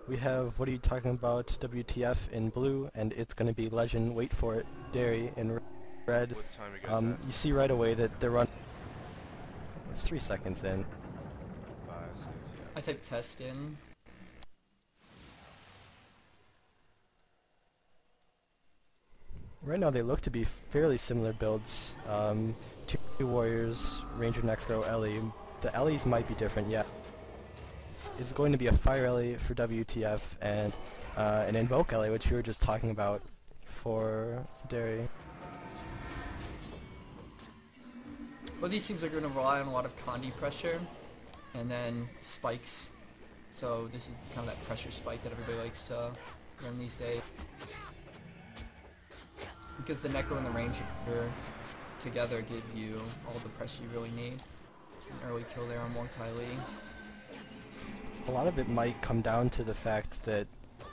We have What Are You Talking About WTF in blue, and it's going to be Legend, wait for it, Dary in red. What time you guys at? You see right away that they're running 3 seconds in. 5, 6, I yeah. typed test in. Right now they look to be fairly similar builds. Two warriors, Ranger, Necro, Ellie. The Ellies might be different, yeah. It's going to be a Fire Ellie for WTF and an Invoke Ellie, which we were just talking about for Dary. Well, these teams are going to rely on a lot of Condi pressure and then spikes. So this is kind of that pressure spike that everybody likes to run these days. Because the Necro and the Ranger together give you all the pressure you really need. An early kill there on Mortally. A lot of it might come down to the fact that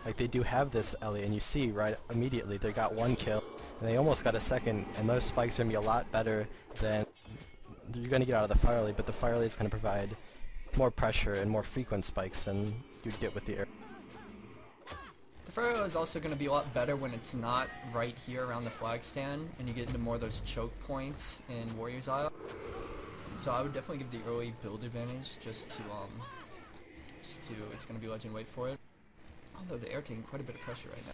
like they do have this Ellie, and you see right immediately they got one kill, and they almost got a second, and those spikes are going to be a lot better than you're going to get out of the Fire Ellie, but the Fire Ellie is going to provide more pressure and more frequent spikes than you'd get with the air. The Fire Ellie is also going to be a lot better when it's not right here around the flag stand, and you get into more of those choke points in Warrior's Isle. So I would definitely give the early build advantage just to it's going to be Legend, wait for it. Although the air taking quite a bit of pressure right now.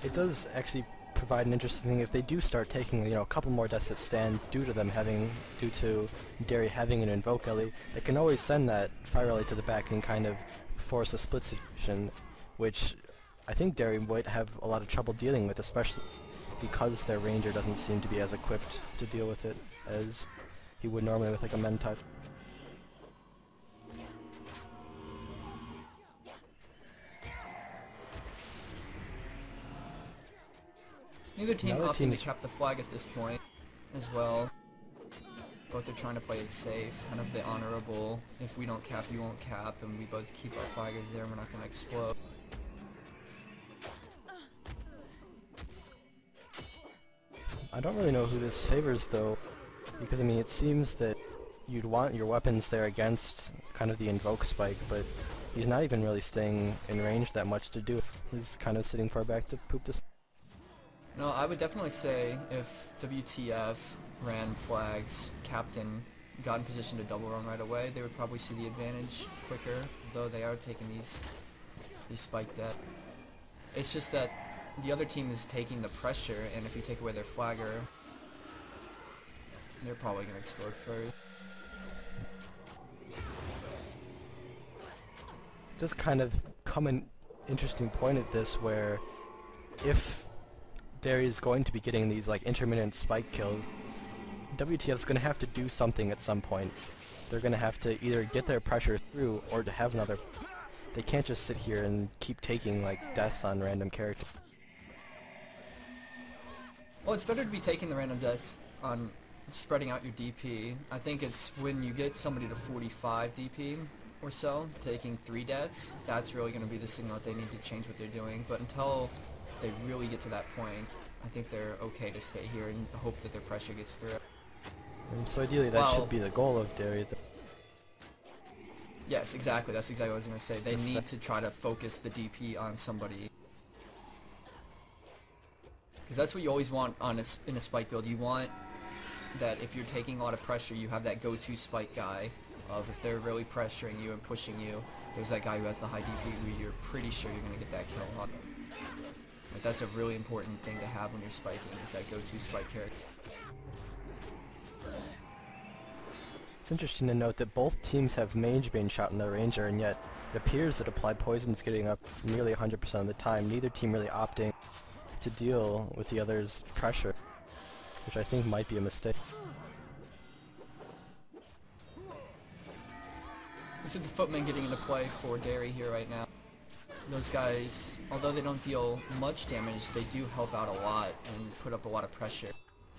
It does actually provide an interesting thing if they do start taking, you know, a couple more deaths at stand due to Dary having an Invoke Ellie. They can always send that Fire Ellie to the back and kind of force a split situation, which I think Dary would have a lot of trouble dealing with, especially because their Ranger doesn't seem to be as equipped to deal with it as he would normally with like a Men Touch. Neither team Another opting team to is cap the flag at this point as well. Both are trying to play it safe, kind of the honorable, if we don't cap, you won't cap, and we both keep our flaggers there, we're not going to explode. I don't really know who this favors though, because I mean it seems that you'd want your weapons there against kind of the Invoke spike, but he's not even really staying in range that much to do it. He's kind of sitting far back to poop this. No, I would definitely say if WTF ran flags, Captain got in position to double run right away, they would probably see the advantage quicker, though they are taking these spike death. It's just that the other team is taking the pressure, and if you take away their flagger, they're probably going to explode first. Just kind of come an interesting point at this where if Dary's going to be getting these like intermittent spike kills, WTF's going to have to do something at some point. They're going to have to either get their pressure through or to have another. They can't just sit here and keep taking like deaths on random characters. Well, it's better to be taking the random deaths on spreading out your DP. I think it's when you get somebody to 45 DP or so, taking 3 deaths, that's really going to be the signal that they need to change what they're doing. But until they really get to that point, I think they're okay to stay here and hope that their pressure gets through. So ideally that Well, should be the goal of Dary. Yes, exactly. That's exactly what I was going to say. It's They just need to try to focus the DP on somebody. Because that's what you always want on in a spike build. You want that if you're taking a lot of pressure, you have that go-to spike guy of if they're really pressuring you and pushing you, there's that guy who has the high DP where you're pretty sure you're going to get that kill on them. Like, that's a really important thing to have when you're spiking, is that go-to spike character. It's interesting to note that both teams have Mage being shot in their Ranger, and yet it appears that Applied Poison's getting up nearly 100% of the time, neither team really opting to deal with the other's pressure, which I think might be a mistake. This is the Footmen getting into play for Dary here right now. Those guys, although they don't deal much damage, they do help out a lot and put up a lot of pressure.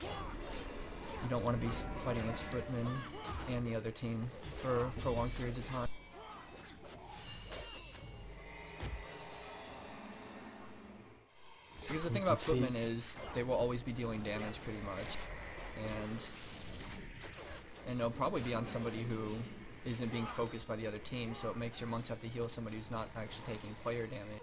You don't want to be fighting against Footmen and the other team for prolonged periods of time. Because the thing about Footmen is they will always be dealing damage pretty much, and they'll probably be on somebody who isn't being focused by the other team, so it makes your monks have to heal somebody who's not actually taking player damage,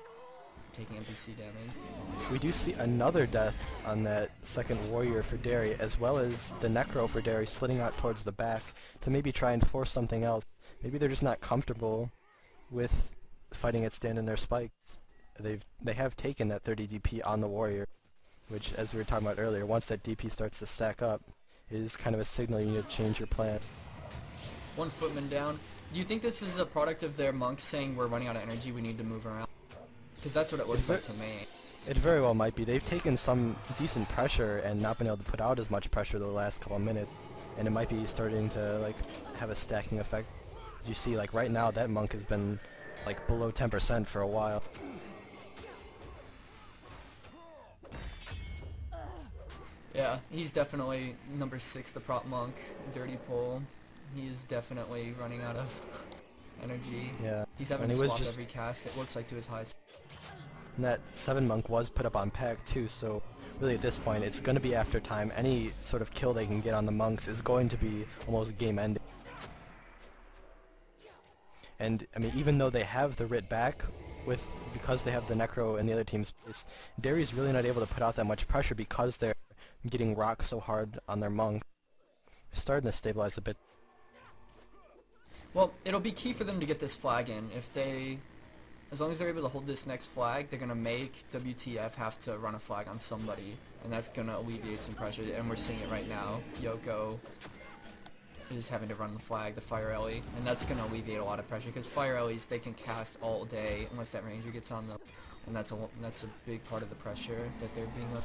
taking NPC damage. We do see another death on that second warrior for Dary, as well as the necro for Dary splitting out towards the back to maybe try and force something else. Maybe they're just not comfortable with fighting it stand in their spikes. They have taken that 30 DP on the warrior, which, as we were talking about earlier, once that DP starts to stack up, is kind of a signal you need to change your plan. One footman down. Do you think this is a product of their monks saying we're running out of energy, we need to move around? Because that's what it looks like to me. It very well might be. They've taken some decent pressure and not been able to put out as much pressure the last couple of minutes, and it might be starting to like have a stacking effect. As you see, like right now, that monk has been like below 10% for a while. Yeah, he's definitely number 6, the prop monk, dirty pull. He is definitely running out of energy. Yeah, He's having and to he was swap just every cast, it looks like, to his highest. And that 7 monk was put up on pack too, so really at this point it's going to be after time. Any sort of kill they can get on the monks is going to be almost game ending. And I mean, even though they have the Rit back, because they have the Necro and the other team's place, Dary's really not able to put out that much pressure because they're getting rocked so hard on their monk. They're starting to stabilize a bit. Well, it'll be key for them to get this flag in. As long as they're able to hold this next flag, they're going to make WTF have to run a flag on somebody, and that's going to alleviate some pressure, and we're seeing it right now. Yoko is having to run the flag, the Fire Ellie, and that's going to alleviate a lot of pressure, because Fire Ellies, they can cast all day unless that Ranger gets on them, and that's a big part of the pressure that they're being under.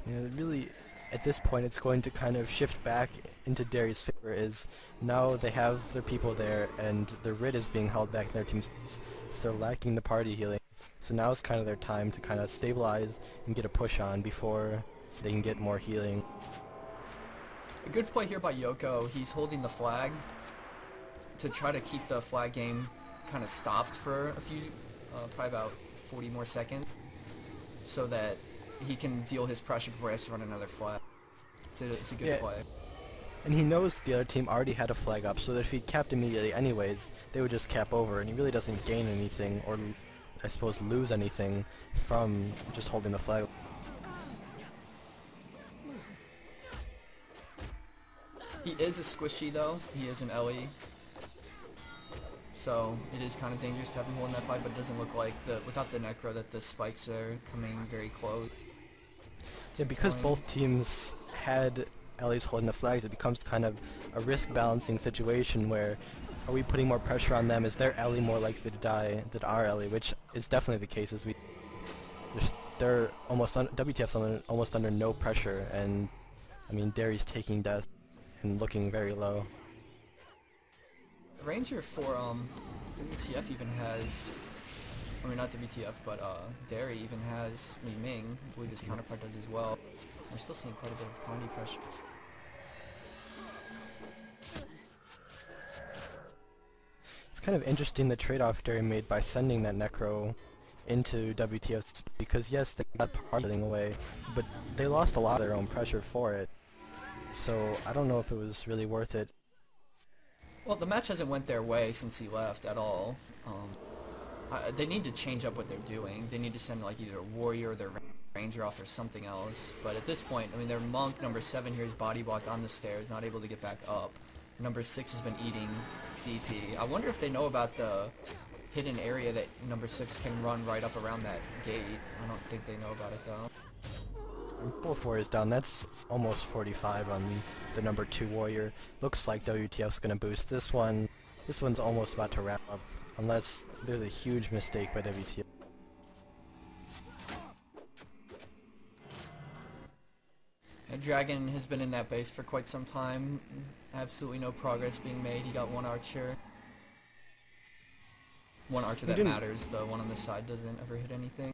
Yeah, really, at this point, it's going to kind of shift back into Dary's favor. Is now they have their people there, and the Rit is being held back in their team's space, so they're lacking the party healing. So now is kind of their time to kind of stabilize and get a push on before they can get more healing. A good play here by Yoko. He's holding the flag to try to keep the flag game kind of stopped for a few, probably about 40 more seconds, so that he can deal his pressure before he has to run another flag. It's a good play. And he knows the other team already had a flag up, so that if he capped immediately anyways, they would just cap over, and he really doesn't gain anything, or I suppose lose anything, from just holding the flag. He is a squishy though, he is an Ellie. So it is kind of dangerous to have him holding that flag, but it doesn't look like, without the Necro, that the spikes are coming very close. Yeah, because both teams had Ellie's holding the flags, it becomes kind of a risk balancing situation where are we putting more pressure on them? Is their Ellie more likely to die than our Ellie? Which is definitely the case, as they're almost WTF's almost under no pressure, and I mean Dary's taking death and looking very low. The Ranger for WTF even has, I mean not WTF, but Dary even has Li Ming. I believe his counterpart does as well. We're still seeing quite a bit of quantity pressure. It's kind of interesting the trade-off Dary made by sending that Necro into WTF, because yes, they got parting away, but they lost a lot of their own pressure for it. So I don't know if it was really worth it. Well, the match hasn't went their way since he left at all. They need to change up what they're doing. They need to send like either a warrior or their ranger off or something else. But at this point, I mean, their monk number 7 here is body blocked on the stairs, not able to get back up. Number 6 has been eating DP. I wonder if they know about the hidden area that number 6 can run right up around that gate. I don't think they know about it though. Both warriors down. That's almost 45 on the number 2 warrior. Looks like WTF's gonna boost this one. This one's almost about to wrap up, unless there's a huge mistake by WTF. And Dragon has been in that base for quite some time. Absolutely no progress being made. He got one archer. One archer that matters. The one on the side doesn't ever hit anything.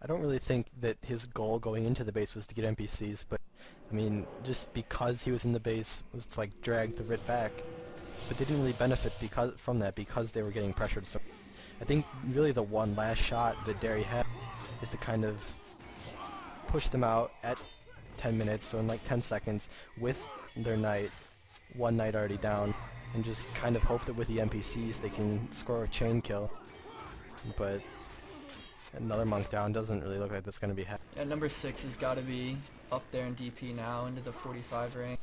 I don't really think that his goal going into the base was to get NPCs, but I mean, just because he was in the base was to like drag the Rit back. But they didn't really benefit from that because they were getting pressured. So I think really the one last shot that Dary has is to kind of push them out at 10 minutes, so in like 10 seconds, with their knight, one knight already down, and just kind of hope that with the NPCs they can score a chain kill. But another monk down doesn't really look like that's going to be happening. Yeah, number 6 has got to be up there in DP now into the 45 range.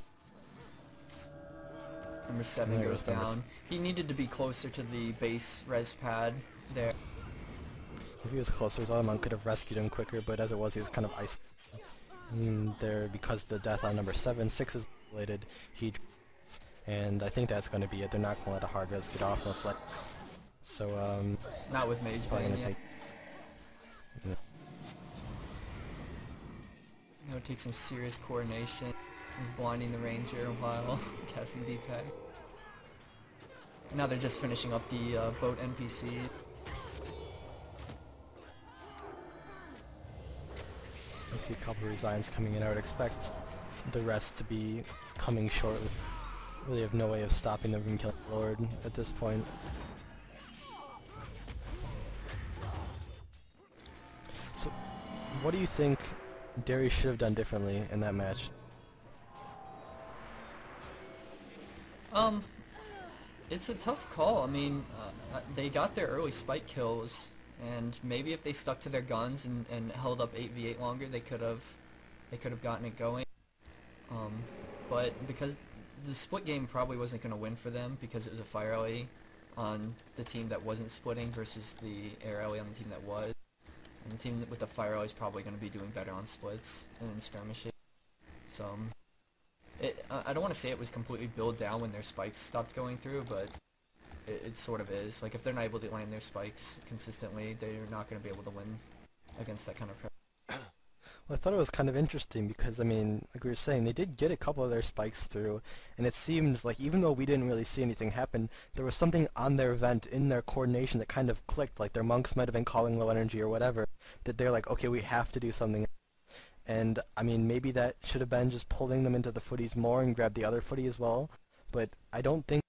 Number 7 There goes goes number down. He needed to be closer to the base res pad there. If he was closer, the other monk could have rescued him quicker, but as it was, he was kind of isolated. And there, because the death on number 7, 6 is related, and I think that's going to be it. They're not going to let a hard res get off, most likely. So, Not with Mage probably Bane going to yet. take... Yeah. It would take some serious coordination. He's blinding the ranger while casting Deepak. Now they're just finishing up the boat NPC. I see a couple of resigns coming in. I would expect the rest to be coming shortly. Really have no way of stopping them from killing Lord at this point. So, what do you think Dary should have done differently in that match? It's a tough call. I mean, they got their early spike kills, and maybe if they stuck to their guns and held up 8v8 longer, they could have gotten it going. But because the split game probably wasn't going to win for them because it was a fire alley on the team that wasn't splitting versus the air alley on the team that was. And the team with the fire alley is probably going to be doing better on splits and in skirmishes. So, I don't want to say it was completely built down when their spikes stopped going through, but it sort of is. Like, if they're not able to land their spikes consistently, they're not going to be able to win against that kind of pressure. Well, I thought it was kind of interesting because, I mean, like we were saying, they did get a couple of their spikes through, and it seemed like even though we didn't really see anything happen, there was something on their event in their coordination that kind of clicked, like their monks might have been calling low energy or whatever, that they're like, okay, we have to do something. And, I mean, maybe that should have been just pulling them into the footies more and grab the other footy as well, but I don't think